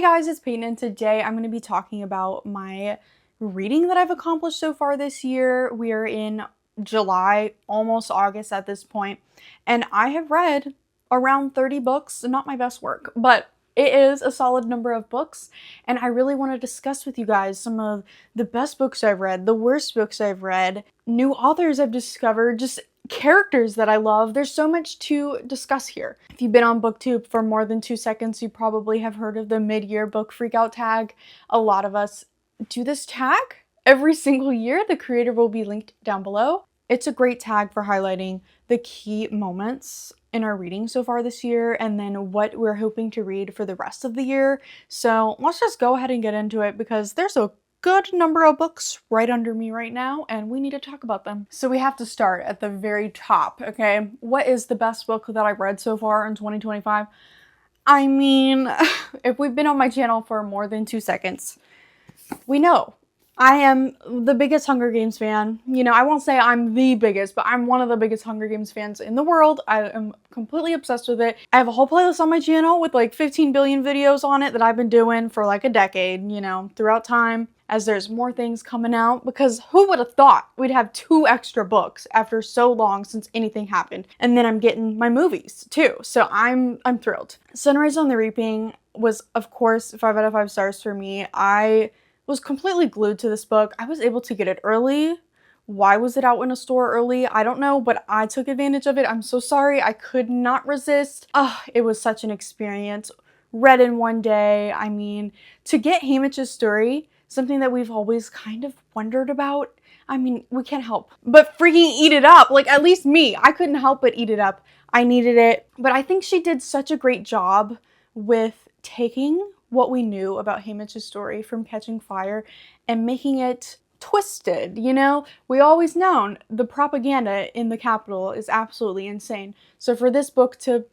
Hey guys, it's Peyton, and today I'm going to be talking about my reading that I've accomplished so far this year. We are in July, almost August at this point, and I have read around 30 books. Not my best work, but it is a solid number of books, and I really want to discuss with you guys some of the best books I've read, the worst books I've read, new authors I've discovered, just characters that I love. There's so much to discuss here. If you've been on booktube for more than 2 seconds, you probably have heard of the mid-year book freakout tag. A lot of us do this tag every single year. The creator will be linked down below. It's a great tag for highlighting the key moments in our reading so far this year and then what we're hoping to read for the rest of the year. So let's just go ahead and get into it because there's a good number of books right under me right now and we need to talk about them. So we have to start at the very top, okay? What is the best book that I've read so far in 2025? I mean, if we've been on my channel for more than 2 seconds, we know I am the biggest Hunger Games fan. You know, I won't say I'm the biggest, but I'm one of the biggest Hunger Games fans in the world. I am completely obsessed with it. I have a whole playlist on my channel with like 15 billion videos on it that I've been doing for like a decade, you know, throughout time, as there's more things coming out, because who would have thought we'd have 2 extra books after so long since anything happened. And then I'm getting my movies too. So I'm thrilled. Sunrise on the Reaping was, of course, 5 out of 5 stars for me. I was completely glued to this book. I was able to get it early. Why was it out in a store early? I don't know, but I took advantage of it. I'm so sorry. I could not resist. It was such an experience. Read in one day. I mean, to get Hamish's story, something that we've always kind of wondered about. I mean, we can't help but freaking eat it up. Like, at least me. I couldn't help but eat it up. I needed it. But I think she did such a great job with taking what we knew about Hamish's story from Catching Fire and making it twisted, you know? We always known the propaganda in the Capitol is absolutely insane. So for this book to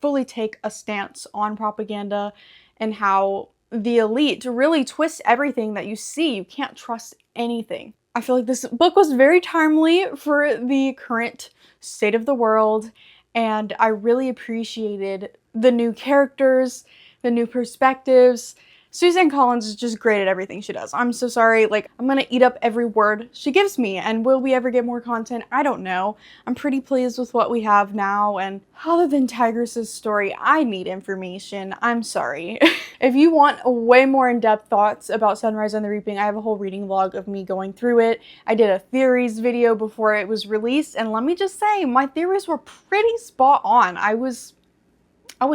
fully take a stance on propaganda and how the elite really twist everything that you see, you can't trust anything. I feel like this book was very timely for the current state of the world, and I really appreciated the new characters, the new perspectives. Suzanne Collins is just great at everything she does. I'm so sorry, like, I'm gonna eat up every word she gives me, and will we ever get more content? I don't know. I'm pretty pleased with what we have now, and other than Tigress's story, I need information. I'm sorry. If you want way more in-depth thoughts about Sunrise on the Reaping, I have a whole reading vlog of me going through it. I did a theories video before it was released, and let me just say, my theories were pretty spot on. I was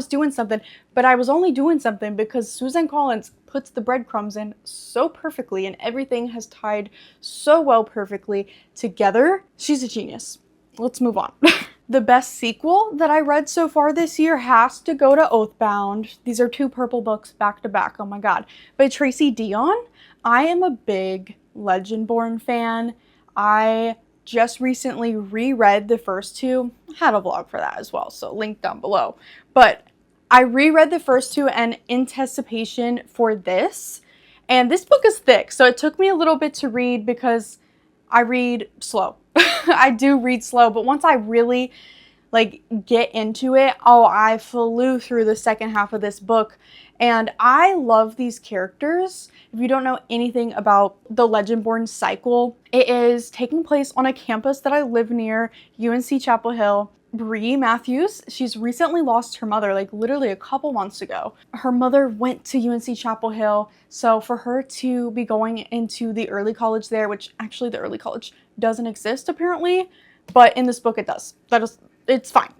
doing something, but I was only doing something because Suzanne Collins puts the breadcrumbs in so perfectly and everything has tied so well perfectly together. She's a genius. Let's move on. The best sequel that I read so far this year has to go to Oathbound. These are 2 purple books back to back. Oh my god. By Tracy Deonn. I am a big Legendborn fan. I just recently reread the first 2. I had a vlog for that as well, so link down below. But I reread the first 2 in anticipation for this. And this book is thick, so it took me a little bit to read because I read slow. I do read slow, but once I really like get into it, I flew through the second half of this book. And I love these characters. If you don't know anything about the Legendborn cycle, it is taking place on a campus that I live near, UNC Chapel Hill. Bree Matthews, she's recently lost her mother, like literally a couple months ago. Her mother went to UNC Chapel Hill, so for her to be going into the early college there, which actually the early college doesn't exist apparently, but in this book it does. It's fine.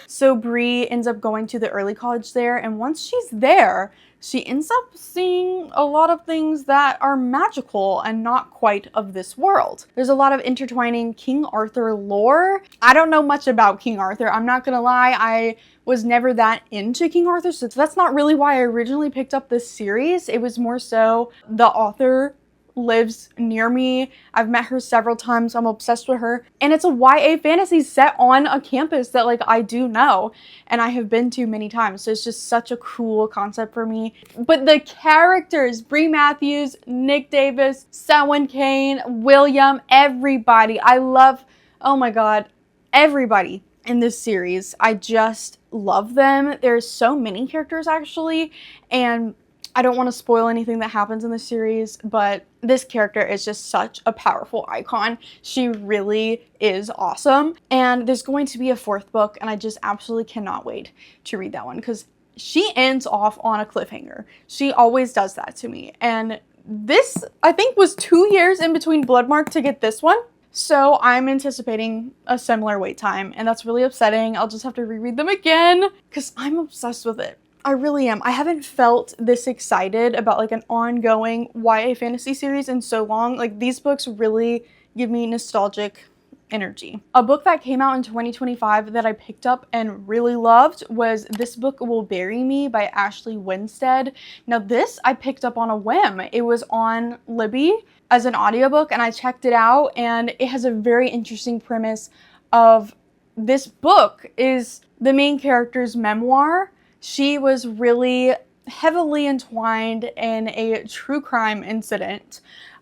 So Bree ends up going to the early college there, and once she's there, she ends up seeing a lot of things that are magical and not quite of this world. There's a lot of intertwining King Arthur lore. I don't know much about King Arthur. I'm not gonna lie. I was never that into King Arthur, so that's not really why I originally picked up this series. It was more so the author lives near me. I've met her several times. I'm obsessed with her. And it's a YA fantasy set on a campus that like I do know and I have been to many times. So it's just such a cool concept for me. But the characters, Bree Matthews, Nick Davis, Selwyn Kane, William, everybody. I love, oh my god, everybody in this series. I just love them. There's so many characters actually. And I don't want to spoil anything that happens in the series, but this character is just such a powerful icon. She really is awesome. And there's going to be a 4th book, and I just absolutely cannot wait to read that one because she ends off on a cliffhanger. She always does that to me. And this, I think, was 2 years in between Bloodmark to get this one. So I'm anticipating a similar wait time, and that's really upsetting. I'll just have to reread them again because I'm obsessed with it. I really am. I haven't felt this excited about like an ongoing YA fantasy series in so long. Like, these books really give me nostalgic energy. A book that came out in 2025 that I picked up and really loved was This Book Will Bury Me by Ashley Winstead. Now, this I picked up on a whim. It was on Libby as an audiobook, and I checked it out, and it has a very interesting premise of this book is the main character's memoir. She was really heavily entwined in a true crime incident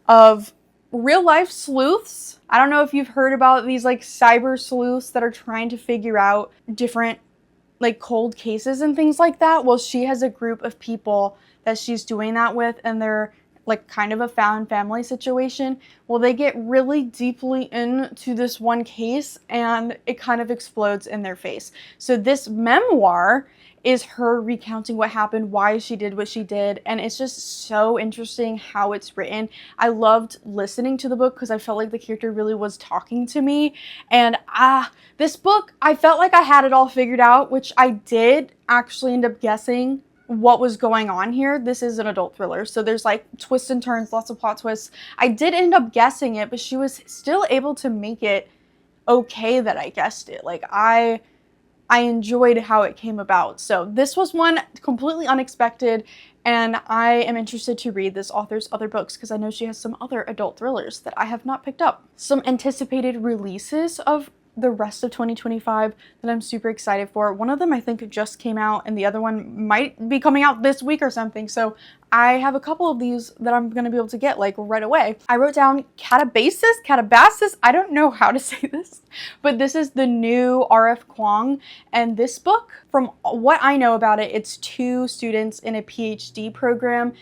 of real life sleuths. I don't know if you've heard about these like cyber sleuths that are trying to figure out different like cold cases and things like that. Well, she has a group of people that she's doing that with, and they're like kind of a found family situation. Well, they get really deeply into this one case, and it kind of explodes in their face. So this memoir is her recounting what happened, why she did what she did, and it's just so interesting how it's written. I loved listening to the book because I felt like the character really was talking to me, and this book, I felt like I had it all figured out, which I did actually end up guessing what was going on here. This is an adult thriller, so there's like twists and turns, lots of plot twists. I did end up guessing it, but she was still able to make it okay that I guessed it. Like, I enjoyed how it came about. So this was one completely unexpected, and I am interested to read this author's other books because I know she has some other adult thrillers that I have not picked up. Some anticipated releases of the rest of 2025 that I'm super excited for. One of them I think just came out, and the other one might be coming out this week or something. I have a couple of these that I'm going to be able to get like right away. I wrote down Catabasis. I don't know how to say this, but this is the new R.F. Kuang. And this book, from what I know about it, it's 2 students in a PhD program.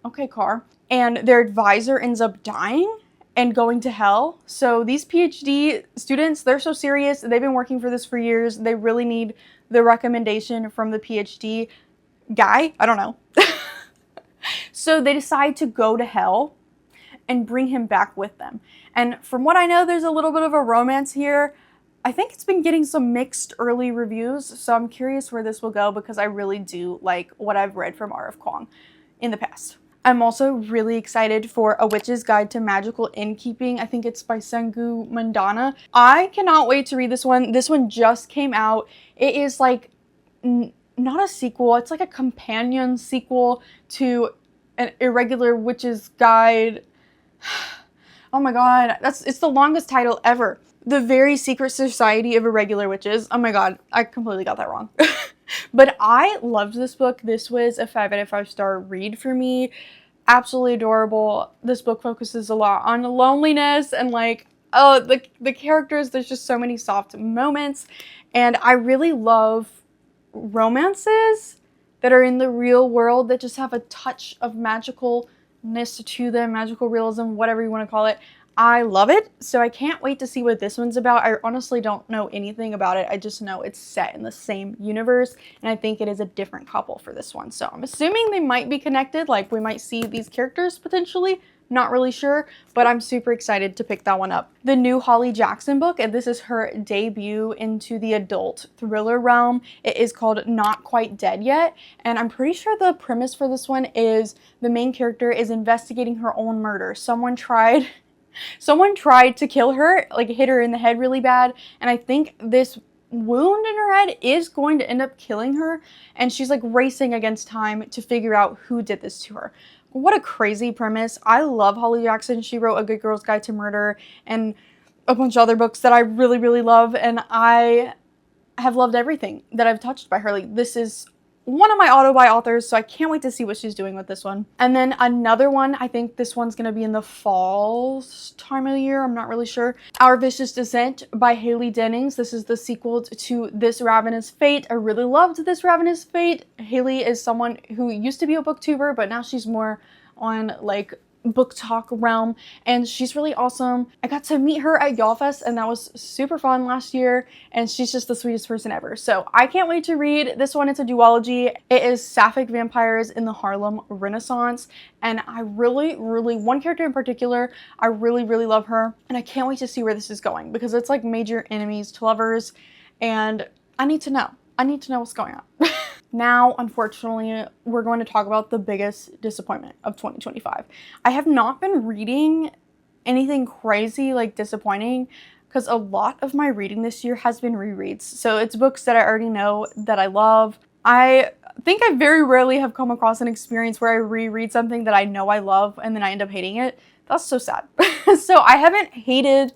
Okay, car. And their advisor ends up dying and going to hell. So these PhD students, they're so serious. They've been working for this for years. They really need the recommendation from the PhD guy. I don't know. So they decide to go to hell and bring him back with them. And from what I know, there's a little bit of a romance here. I think it's been getting some mixed early reviews, so I'm curious where this will go because I really do like what I've read from R.F. Kuang in the past. I'm also really excited for A Witch's Guide to Magical Innkeeping. I think it's by Sengu Mandana. I cannot wait to read this one. This one just came out. It is like not a sequel. It's like a companion sequel to An Irregular Witch's Guide. Oh my god, it's the longest title ever. The Very Secret Society of Irregular Witches. Oh my god, I completely got that wrong. But I loved this book. This was a 5 out of 5 star read for me. Absolutely adorable. This book focuses a lot on loneliness and like, oh, the characters. There's just so many soft moments. And I really love romances that are in the real world that just have a touch of magicalness to them, magical realism, whatever you want to call it. I love it, so I can't wait to see what this one's about. I honestly don't know anything about it. I just know it's set in the same universe, and I think it is a different couple for this one. So I'm assuming they might be connected, like we might see these characters potentially. Not really sure, but I'm super excited to pick that one up. The new Holly Jackson book, and this is her debut into the adult thriller realm. It is called Not Quite Dead Yet, and I'm pretty sure the premise for this one is the main character is investigating her own murder. Someone tried to kill her, like hit her in the head really bad, and I think this wound in her head is going to end up killing her, and she's like racing against time to figure out who did this to her. What a crazy premise. I love Holly Jackson. She wrote A Good Girl's Guide to Murder and a bunch of other books that I really, really love, and I have loved everything that I've touched by her. Like, this is one of my auto-buy authors, so I can't wait to see what she's doing with this one. And then another one, I think this one's gonna be in the fall time of the year, I'm not really sure. Our Vicious Descent by Haley Dennings. This is the sequel to This Ravenous Fate. I really loved This Ravenous Fate. Haley is someone who used to be a booktuber, but now she's more on like BookTok realm, and she's really awesome. I got to meet her at YALLFest, and that was super fun last year, and she's just the sweetest person ever. So I can't wait to read this one. It's a duology. It is Sapphic Vampires in the Harlem Renaissance, and I really, one character in particular, I really love her, and I can't wait to see where this is going, because it's like major enemies to lovers, and I need to know. I need to know what's going on. Now, unfortunately, we're going to talk about the biggest disappointment of 2025. I have not been reading anything crazy, like disappointing, because a lot of my reading this year has been rereads. So it's books that I already know that I love. I think I very rarely have come across an experience where I reread something that I know I love and then I end up hating it. That's so sad. So I haven't hated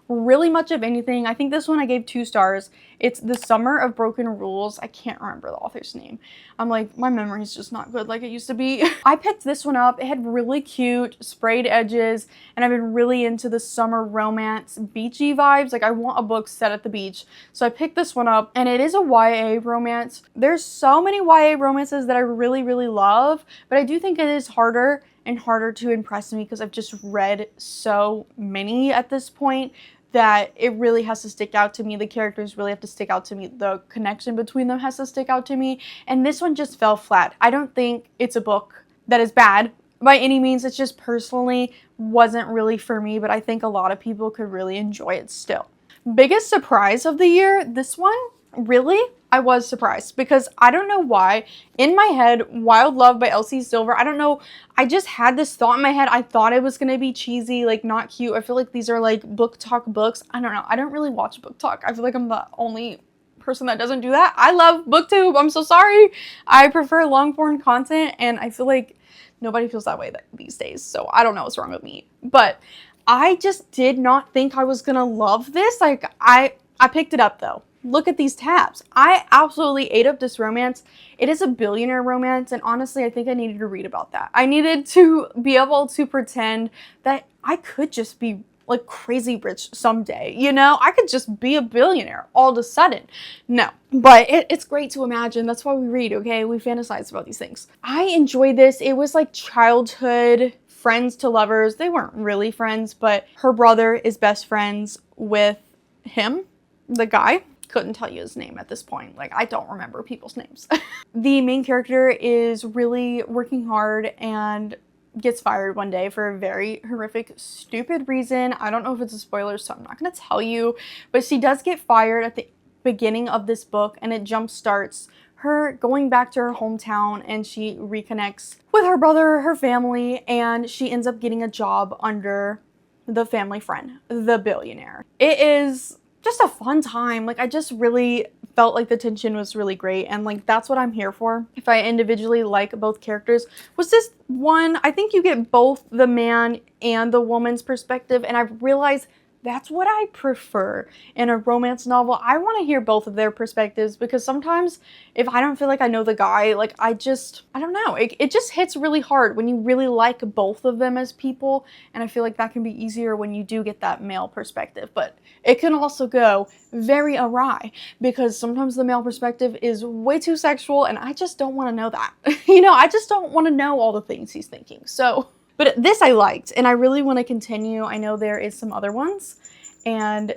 really much of anything. I think this one I gave 2 stars. It's The Summer of Broken Rules. I can't remember the author's name. I'm like, my memory's just not good like it used to be. I picked this one up. It had really cute sprayed edges, and I've been really into the summer romance beachy vibes. Like, I want a book set at the beach. So I picked this one up, and it is a YA romance. There's so many YA romances that I really love, but I do think it is harder and harder to impress me because I've just read so many at this point that it really has to stick out to me. The characters really have to stick out to me. The connection between them has to stick out to me. And this one just fell flat. I don't think it's a book that is bad by any means. It's just personally wasn't really for me, but I think a lot of people could really enjoy it still. Biggest surprise of the year, this one, really? I was surprised because I don't know why. In my head, Wild Love by Elsie Silver, I don't know, I just had this thought in my head. I thought it was going to be cheesy, like not cute. I feel like these are like BookTok books. I don't know. I don't really watch BookTok. I feel like I'm the only person that doesn't do that. I love BookTube. I'm so sorry. I prefer long form content, and I feel like nobody feels that way these days. So I don't know what's wrong with me. But I just did not think I was going to love this. Like, I picked it up though. Look at these tabs. I absolutely ate up this romance. It is a billionaire romance, and honestly, I think I needed to read about that. I needed to be able to pretend that I could just be like crazy rich someday, you know? I could just be a billionaire all of a sudden. No, but it's great to imagine. That's why we read, okay? We fantasize about these things. I enjoyed this. It was like childhood friends to lovers. They weren't really friends, but her brother is best friends with him, the guy. Couldn't tell you his name at this point. Like, I don't remember people's names. The main character is really working hard and gets fired one day for a very horrific, stupid reason. I don't know if it's a spoiler, so I'm not going to tell you, but she does get fired at the beginning of this book, and it jump starts her going back to her hometown, and she reconnects with her brother, her family, and she ends up getting a job under the family friend, the billionaire. It is just a fun time. Like, I just really felt like the tension was really great, and like that's what I'm here for. If I individually like both characters, was this one, I think you get both the man and the woman's perspective, and I've realized that's what I prefer in a romance novel. I want to hear both of their perspectives, because sometimes if I don't feel like I know the guy, like I don't know, it just hits really hard when you really like both of them as people, and I feel like that can be easier when you do get that male perspective. But it can also go very awry, because sometimes the male perspective is way too sexual, and I just don't want to know that. You know, I just don't want to know all the things he's thinking. So, but this I liked, and I really want to continue. I know there is some other ones, and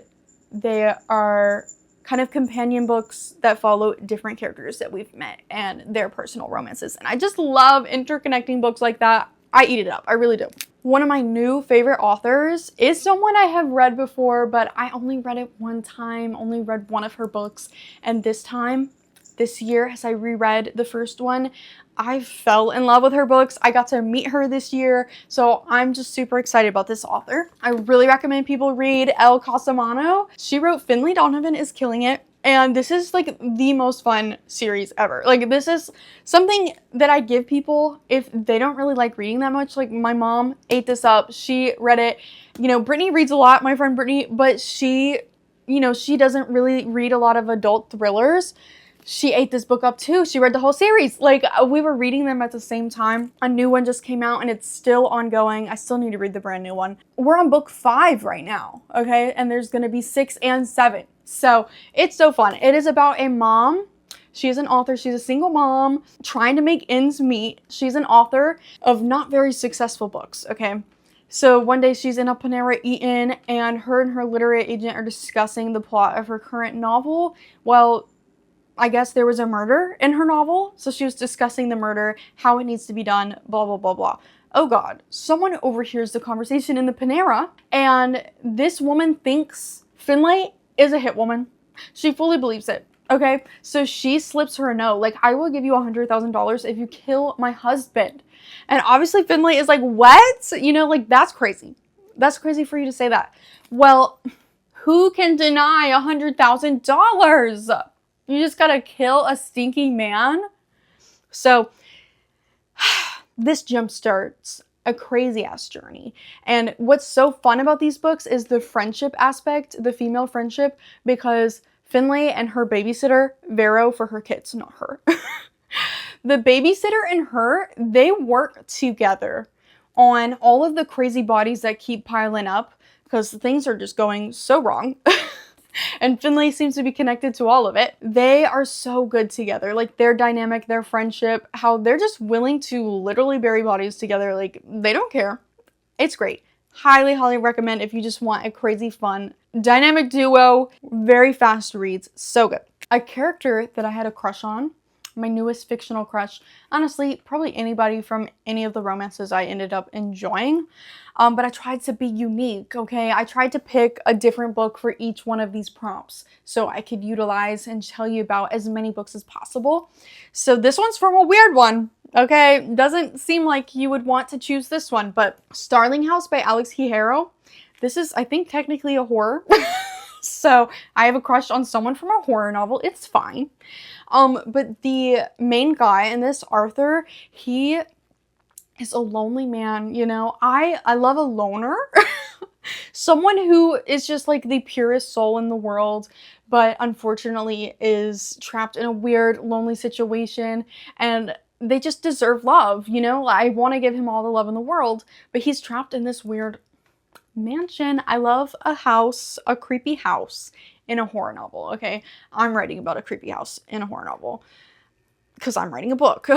they are kind of companion books that follow different characters that we've met and their personal romances. And I just love interconnecting books like that. I eat it up. I really do. One of my new favorite authors is someone I have read before, but I only read it one time, only read one of her books. And this year, as I reread the first one, I fell in love with her books. I got to meet her this year, so I'm just super excited about this author. I really recommend people read Elle Cosimano. She wrote Finley Donovan is Killing It, and this is like the most fun series ever. Like, this is something that I give people if they don't really like reading that much. Like, my mom ate this up. She read it. You know, Brittany reads a lot, my friend Brittany, but she, you know, she doesn't really read a lot of adult thrillers. she ate this book up too. She read the whole series. Like, we were reading them at the same time. A new one just came out and it's still ongoing. I still need to read the brand new one. We're on book 5 right now, okay? And there's gonna be 6 and 7. So it's so fun. It is about a mom. She's an author. She's a single mom trying to make ends meet. She's an author of not very successful books, okay? So one day she's in a Panera Eaton and her literary agent are discussing the plot of her current novel. Well, I guess there was a murder in her novel. So she was discussing the murder, how it needs to be done, blah, blah, blah, blah. Oh God, someone overhears the conversation in the Panera and this woman thinks Finlay is a hit woman. She fully believes it. Okay, so she slips her a note, like, I will give you $100,000 if you kill my husband. And obviously Finlay is like, what? You know, like, that's crazy. That's crazy for you to say that. Well, who can deny $100,000? You just gotta kill a stinky man? So this jumpstarts a crazy ass journey. And what's so fun about these books is the friendship aspect, the female friendship, because Finlay and her babysitter, Vero for her kids, not her. The babysitter and her, they work together on all of the crazy bodies that keep piling up because things are just going so wrong. And Finlay seems to be connected to all of it. They are so good together. Like, their dynamic, their friendship, how they're just willing to literally bury bodies together. Like, they don't care. It's great. Highly, highly recommend if you just want a crazy fun dynamic duo, very fast reads, so good. A character that I had a crush on, my newest fictional crush, honestly, probably anybody from any of the romances I ended up enjoying, but I tried to be unique, okay? I tried to pick a different book for each one of these prompts so I could utilize and tell you about as many books as possible. So this one's from a weird one. Okay, doesn't seem like you would want to choose this one, but Starling House by Alex Hijero. This is, I think, technically a horror. So I have a crush on someone from a horror novel. It's fine. But the main guy in this, Arthur, he is a lonely man, you know. I love a loner. Someone who is just like the purest soul in the world, but unfortunately is trapped in a weird, lonely situation, and they just deserve love, you know? I want to give him all the love in the world, but he's trapped in this weird mansion. I love a house, a creepy house in a horror novel, okay? I'm writing about a creepy house in a horror novel because I'm writing a book.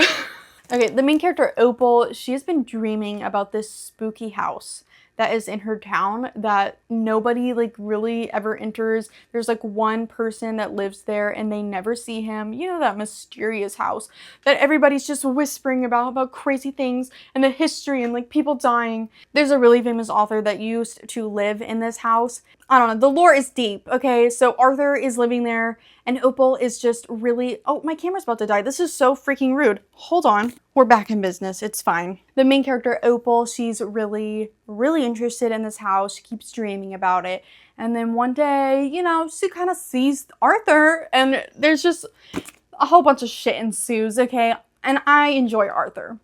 Okay, the main character, Opal, she has been dreaming about this spooky house that is in her town that nobody like really ever enters. There's like one person that lives there and they never see him. You know, that mysterious house that everybody's just whispering about crazy things and the history and like people dying. There's a really famous author that used to live in this house. I don't know, the lore is deep, okay? So Arthur is living there and Opal is just really, oh, my camera's about to die. This is so freaking rude. Hold on. We're back in business. It's fine. The main character, Opal, she's really, really interested in this house. She keeps dreaming about it. And then one day, you know, she kind of sees Arthur and there's just a whole bunch of shit ensues, okay? And I enjoy Arthur.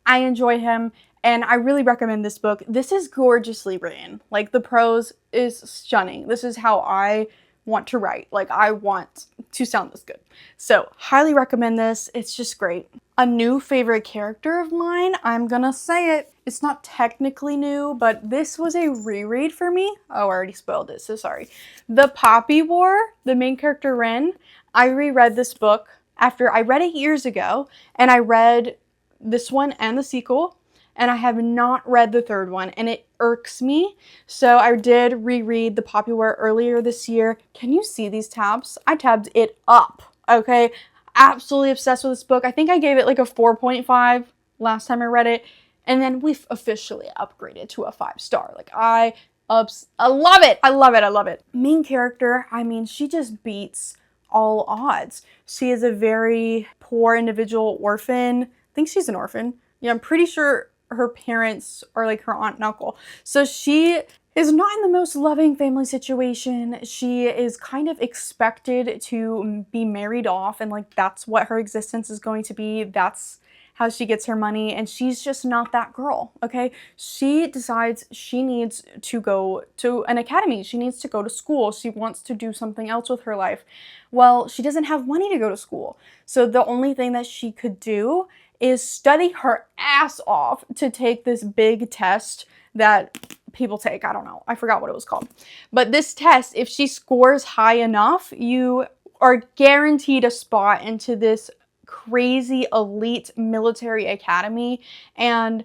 I enjoy him. And I really recommend this book. This is gorgeously written. Like, the prose is stunning. This is how I want to write. Like, I want to sound this good. So, highly recommend this. It's just great. A new favorite character of mine, I'm gonna say it. It's not technically new, but this was a reread for me. Oh, I already spoiled it, so sorry. The Poppy War, the main character, Ren. I reread this book after I read it years ago, and I read this one and the sequel. And I have not read the third one, and it irks me. So I did reread The Poppy War earlier this year. Can you see these tabs? I tabbed it up, okay? Absolutely obsessed with this book. I think I gave it like a 4.5 last time I read it. And then we've officially upgraded to a 5-star. Like, I love it. I love it. I love it. Main character, I mean, she just beats all odds. She is a very poor individual orphan. I think she's an orphan. Yeah, I'm pretty sure her parents are like her aunt and uncle. So she is not in the most loving family situation. She is kind of expected to be married off and like that's what her existence is going to be. That's how she gets her money, and she's just not that girl, okay? She decides she needs to go to an academy. She needs to go to school. She wants to do something else with her life. Well, she doesn't have money to go to school. So the only thing that she could do is study her ass off to take this big test that people take. I don't know. I forgot what it was called. But this test, if she scores high enough, you are guaranteed a spot into this crazy elite military academy, and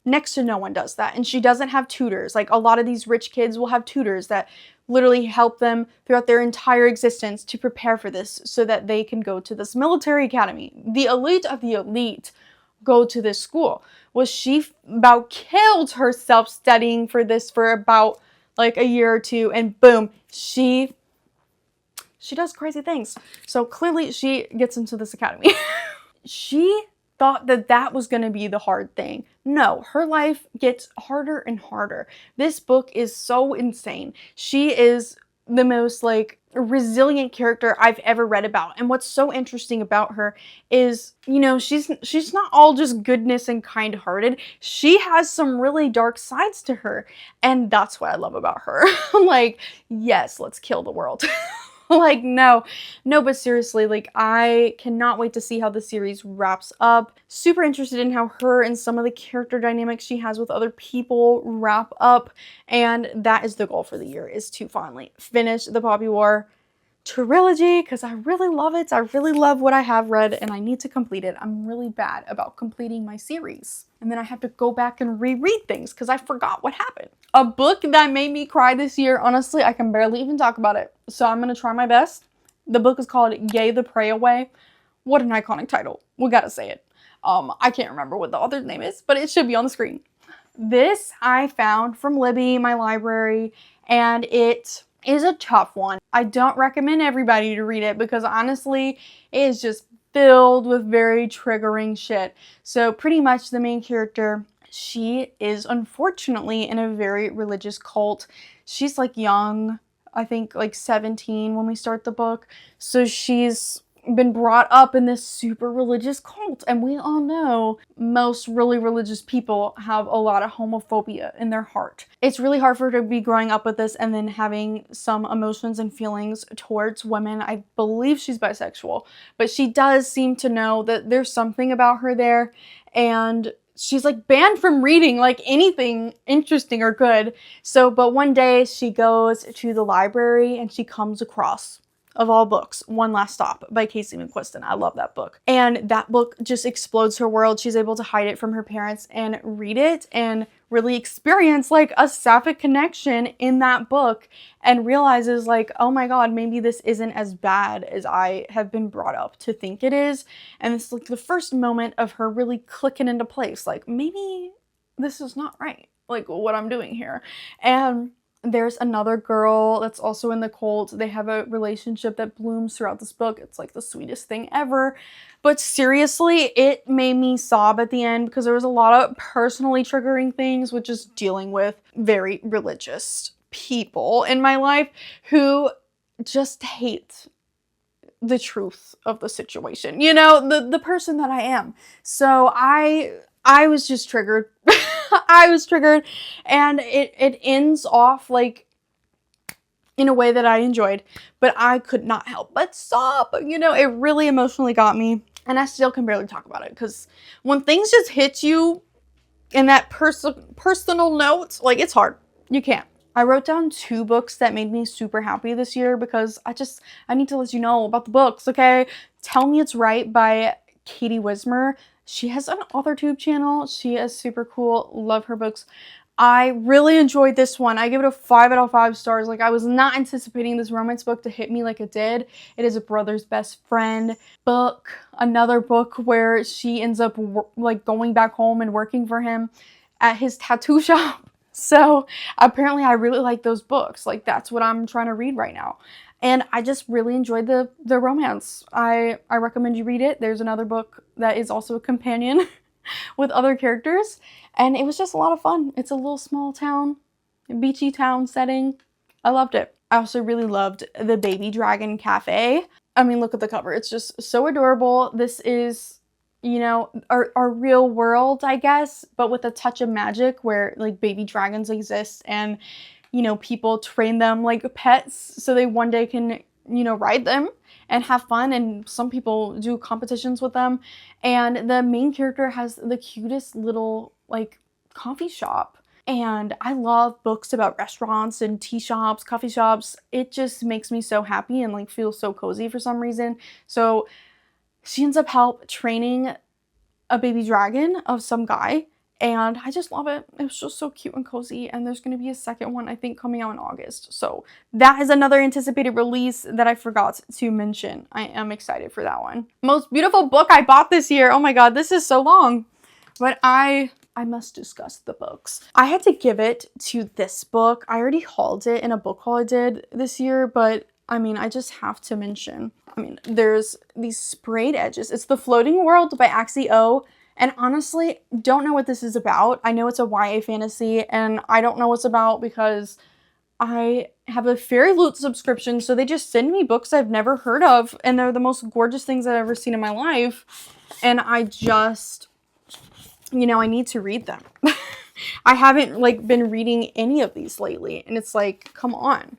next to no one does that. And she doesn't have tutors. Like, a lot of these rich kids will have tutors that literally help them throughout their entire existence to prepare for this so that they can go to this military academy. The elite of the elite go to this school. Well, she about killed herself studying for this for about like a year or two, and boom, she does crazy things. So clearly she gets into this academy. She thought that that was going to be the hard thing. No, her life gets harder and harder. This book is so insane. She is the most like resilient character I've ever read about. And what's so interesting about her is, you know, she's not all just goodness and kind-hearted. She has some really dark sides to her. And that's what I love about her. I'm like, yes, let's kill the world. Like, no, but seriously, like, I cannot wait to see how the series wraps up. Super interested in how her and some of the character dynamics she has with other people wrap up. And that is the goal for the year, is to finally finish the Poppy War trilogy, because I really love it. I really love what I have read, and I need to complete it. I'm really bad about completing my series. And then I have to go back and reread things because I forgot what happened. A book that made me cry this year, honestly, I can barely even talk about it. So I'm going to try my best. The book is called Yay the Pray Away. What an iconic title. We gotta say it. I can't remember what the author's name is, but it should be on the screen. This I found from Libby, my library, and it is a tough one. I don't recommend everybody to read it because honestly, it is just filled with very triggering shit. So pretty much the main character, she is unfortunately in a very religious cult. She's like young, I think like 17 when we start the book. So she's been brought up in this super religious cult, and we all know most really religious people have a lot of homophobia in their heart. It's really hard for her to be growing up with this and then having some emotions and feelings towards women. I believe she's bisexual, but she does seem to know that there's something about her there, and she's like banned from reading like anything interesting or good. So, but one day she goes to the library and she comes across, of all books, One Last Stop by Casey McQuiston. I love that book. And that book just explodes her world. She's able to hide it from her parents and read it and really experience like a sapphic connection in that book, and realizes like, oh my god, maybe this isn't as bad as I have been brought up to think it is. And it's like the first moment of her really clicking into place. Like, maybe this is not right, like what I'm doing here. And there's another girl that's also in the cult. They have a relationship that blooms throughout this book. It's like the sweetest thing ever. But seriously, it made me sob at the end because there was a lot of personally triggering things with just dealing with very religious people in my life who just hate the truth of the situation. You know, the person that I am. So I was just triggered. I was triggered, and it ends off like in a way that I enjoyed, but I could not help but sob. You know, it really emotionally got me, and I still can barely talk about it because when things just hit you in that personal note, like, it's hard. You can't. I wrote down 2 books that made me super happy this year because I need to let you know about the books, okay? Tell Me It's Right by Katie Wismer. She has an authortube channel. She is super cool. Love her books. I really enjoyed this one. I give it a 5 out of 5 stars. Like, I was not anticipating this romance book to hit me like it did. It is a brother's best friend book. Another book where she ends up like going back home and working for him at his tattoo shop. So apparently I really like those books. Like, that's what I'm trying to read right now. And I just really enjoyed the romance. I recommend you read it. There's another book that is also a companion with other characters. And it was just a lot of fun. It's a little small town, beachy town setting. I loved it. I also really loved the Baby Dragon Cafe. I mean, look at the cover. It's just so adorable. This is you know, our real world, I guess, but with a touch of magic where like baby dragons exist and, you know, people train them like pets so they one day can, you know, ride them and have fun. And some people do competitions with them. And the main character has the cutest little like coffee shop. And I love books about restaurants and tea shops, coffee shops. It just makes me so happy and like feel so cozy for some reason. So she ends up training a baby dragon of some guy, and I just love it. It's just so cute and cozy, and there's going to be a second one, I think, coming out in August. So that is another anticipated release that I forgot to mention. I am excited for that one. Most beautiful book I bought this year. Oh my god, this is so long. But I must discuss the books. I had to give it to this book. I already hauled it in a book haul I did this year, but I mean, I just have to mention. I mean, there's these sprayed edges. It's The Floating World by Axie O. And honestly, don't know what this is about. I know it's a YA fantasy, and I don't know what's about because I have a Fairy Loot subscription, so they just send me books I've never heard of, and they're the most gorgeous things I've ever seen in my life. And I just, you know, I need to read them. I haven't, like, been reading any of these lately, and it's like, come on.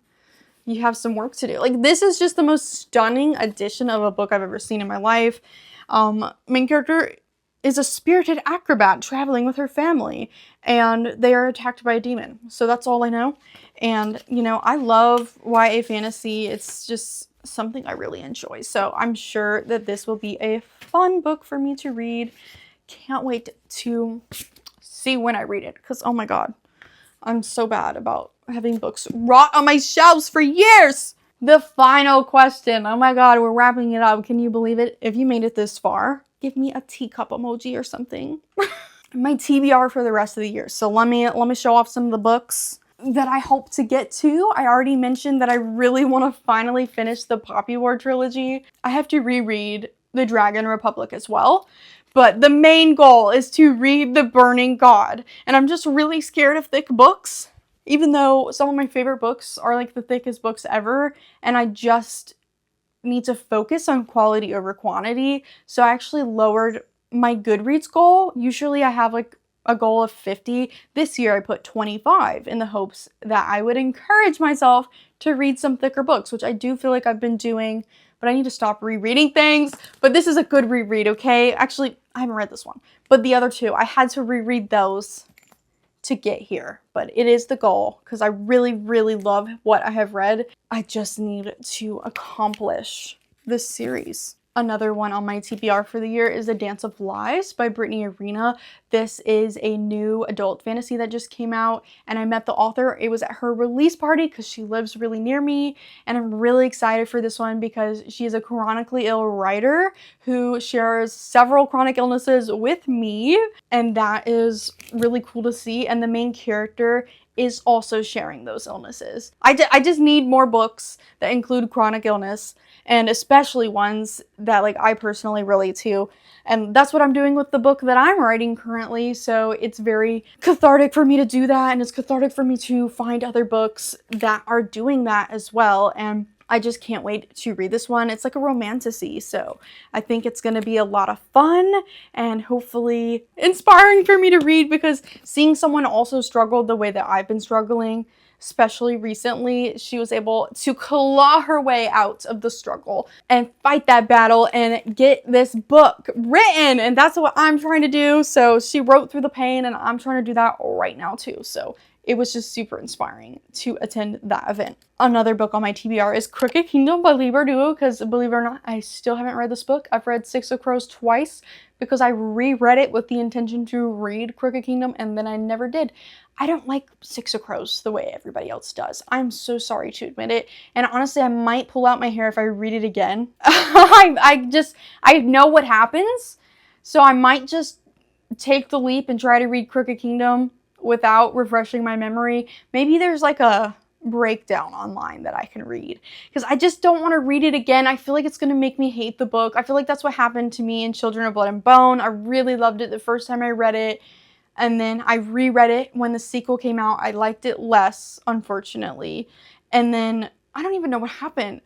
You have some work to do. Like, this is just the most stunning edition of a book I've ever seen in my life. Main character is a spirited acrobat traveling with her family, and they are attacked by a demon. So that's all I know. And, you know, I love YA fantasy. It's just something I really enjoy. So I'm sure that this will be a fun book for me to read. Can't wait to see when I read it, because, oh my god, I'm so bad about having books rot on my shelves for years. The final question. Oh my god, we're wrapping it up. Can you believe it? If you made it this far, give me a teacup emoji or something. My TBR for the rest of the year. So let me show off some of the books that I hope to get to. I already mentioned that I really want to finally finish the Poppy War trilogy. I have to reread The Dragon Republic as well. But the main goal is to read The Burning God. And I'm just really scared of thick books. Even though some of my favorite books are like the thickest books ever. And I just need to focus on quality over quantity. So I actually lowered my Goodreads goal. Usually I have like a goal of 50. This year I put 25 in the hopes that I would encourage myself to read some thicker books, which I do feel like I've been doing, but I need to stop rereading things. But this is a good reread, okay? Actually, I haven't read this one, but the other two, I had to reread those to get here, but it is the goal because I really, really love what I have read. I just need to accomplish this series. Another one on my TBR for the year is The Dance of Lies by Brittany Arena. This is a new adult fantasy that just came out, and I met the author. It was at her release party because she lives really near me, and I'm really excited for this one because she is a chronically ill writer who shares several chronic illnesses with me, and that is really cool to see. And the main character is also sharing those illnesses. I just need more books that include chronic illness, and especially ones that like I personally relate to. And that's what I'm doing with the book that I'm writing currently. So it's very cathartic for me to do that, and it's cathartic for me to find other books that are doing that as well. And I just can't wait to read this one. It's like a romantasy, so I think it's going to be a lot of fun and hopefully inspiring for me to read, because seeing someone also struggle the way that I've been struggling, especially recently, she was able to claw her way out of the struggle and fight that battle and get this book written, and that's what I'm trying to do. So she wrote through the pain, and I'm trying to do that right now too. So it was just super inspiring to attend that event. Another book on my TBR is Crooked Kingdom by Leigh Bardugo, because believe it or not, I still haven't read this book. I've read Six of Crows twice because I reread it with the intention to read Crooked Kingdom, and then I never did. I don't like Six of Crows the way everybody else does. I'm so sorry to admit it. And honestly, I might pull out my hair if I read it again. I know what happens, so I might just take the leap and try to read Crooked Kingdom without refreshing my memory. Maybe there's like a breakdown online that I can read, because I just don't want to read it again. I feel like it's going to make me hate the book. I feel like that's what happened to me in Children of Blood and Bone. I really loved it the first time I read it, and then I reread it when the sequel came out. I liked it less, unfortunately, and then I don't even know what happened.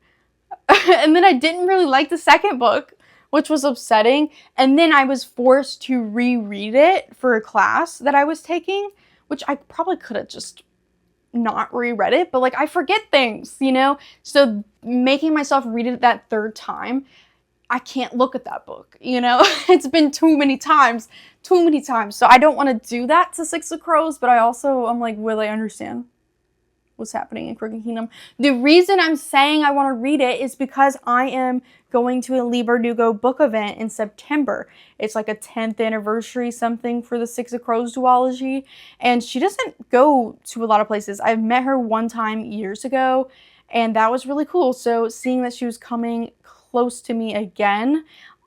And then I didn't really like the second book which was upsetting. And then I was forced to reread it for a class that I was taking, which I probably could have just not reread it, but like I forget things, you know? So making myself read it that third time, I can't look at that book, you know? It's been too many times. So I don't want to do that to Six of Crows, but I'm like, will I understand what's happening in Crooked Kingdom? The reason I'm saying I want to read it is because I am going to a Bardugo book event in September. It's like a 10th anniversary something for the Six of Crows duology, and she doesn't go to a lot of places. I've met her one time years ago, and that was really cool. So seeing that she was coming close to me again,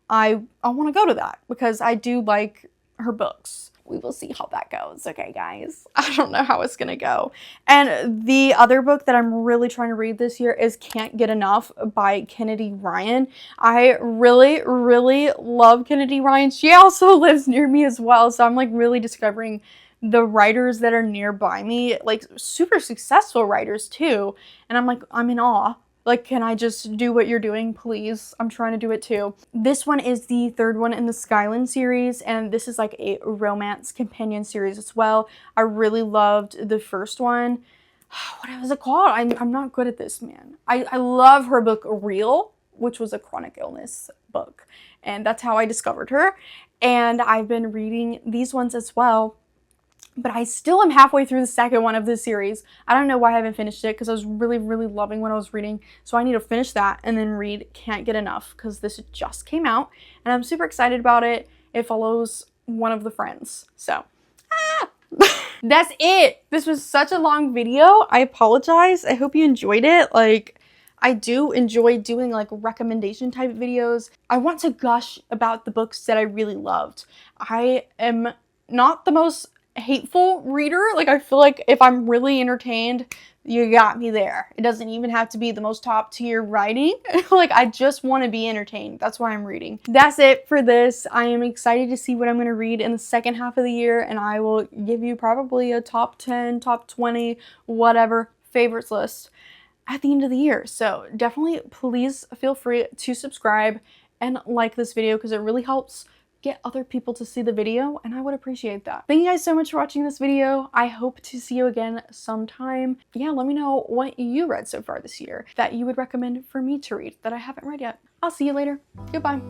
I want to go to that because I do like her books. We will see how that goes, okay, guys? I don't know how it's gonna go. And the other book that I'm really trying to read this year is Can't Get Enough by Kennedy Ryan. I really, really love Kennedy Ryan. She also lives near me as well, so I'm like really discovering the writers that are nearby me, like super successful writers too. And I'm like, I'm in awe. Like, can I just do what you're doing, please? I'm trying to do it too. This one is the third one in the Skyland series, and this is like a romance companion series as well. I really loved the first one. What was it called? I'm not good at this, man. I love her book Real, which was a chronic illness book, and that's how I discovered her. And I've been reading these ones as well. But I still am halfway through the second one of this series. I don't know why I haven't finished it because I was really, really loving what I was reading. So I need to finish that and then read Can't Get Enough because this just came out and I'm super excited about it. It follows one of the friends. So, that's it. This was such a long video. I apologize. I hope you enjoyed it. Like, I do enjoy doing like recommendation type videos. I want to gush about the books that I really loved. I am not the most hateful reader. Like, I feel like if I'm really entertained, you got me there. It doesn't even have to be the most top tier writing. Like, I just want to be entertained. That's why I'm reading. That's it for this. I am excited to see what I'm going to read in the second half of the year, and I will give you probably a top 10, top 20, whatever favorites list at the end of the year. So definitely please feel free to subscribe and like this video because it really helps get other people to see the video, and I would appreciate that. Thank you guys so much for watching this video. I hope to see you again sometime. Yeah, let me know what you read so far this year that you would recommend for me to read that I haven't read yet. I'll see you later. Goodbye.